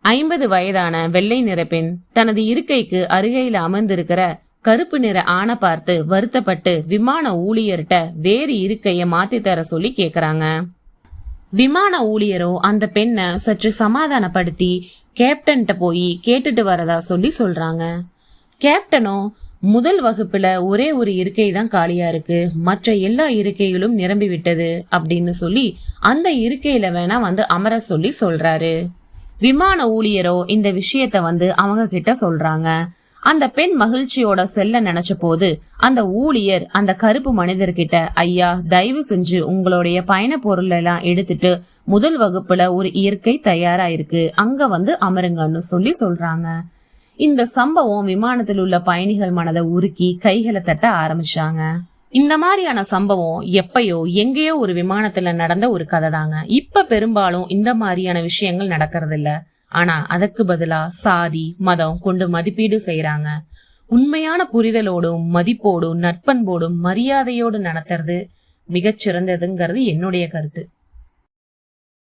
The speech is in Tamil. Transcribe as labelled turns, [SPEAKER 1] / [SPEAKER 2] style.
[SPEAKER 1] 50 வயதான வெள்ளை நிற பெண் தனது இருக்கைக்கு அருகையில் அமர்ந்திருக்கிற கருப்பு நிற ஆணை பார்த்து வருத்தப்பட்டு விமான ஊழியர்கிட்ட வேறு இருக்கைய மாத்தி தர சொல்லி கேக்குறாங்க. விமான ஊழியரோ அந்த பெண்ணை சற்று சமாதானப்படுத்தி கேப்டன்ட்ட போய் கேட்டுட்டு வரதா சொல்லி சொல்றாங்க. கேப்டனோ முதல் வகுப்புல ஒரே ஒரு இருக்கை தான் காலியா இருக்கு, மற்ற எல்லா இருக்கைகளும் நிரம்பி விட்டது அப்படின்னு சொல்லி அந்த இருக்கையில வேணா அமர சொல்லி சொல்றாரு. விமான ஊழியரோ இந்த விஷயத்த அவங்க கிட்ட சொல்றாங்க. அந்த பெண் மகிழ்ச்சியோட செல்ல நினைச்ச போது அந்த ஊழியர் அந்த கருப்பு மனிதர்கிட்ட, ஐயா தயவு செஞ்சு உங்களுடைய பயண பொருள் எல்லாம் எடுத்துட்டு முதல் வகுப்புல ஒரு இருக்கை தயாரா இருக்கு, அங்க அமருங்கன்னு சொல்லி சொல்றாங்க. இந்த சம்பவம் விமானத்தில் உள்ள பயணிகள் மனதை உருக்கி கைகளை தட்ட ஆரம்பிச்சாங்க. இந்த மாதிரியான சம்பவம் எப்பயோ எங்கேயோ ஒரு விமானத்துல நடந்த ஒரு கதை தாங்க. இப்ப பெரும்பாலும் இந்த மாதிரியான விஷயங்கள் நடக்கிறது இல்ல. ஆனா அதற்கு பதிலா சாதி மதம் கொண்டு மதிப்பீடு செய்யறாங்க. உண்மையான புரிதலோடும் மதிப்போடும் நட்பண்போடும் மரியாதையோடு நடத்துறது மிகச்சிறந்ததுங்கிறது என்னுடைய கருத்து.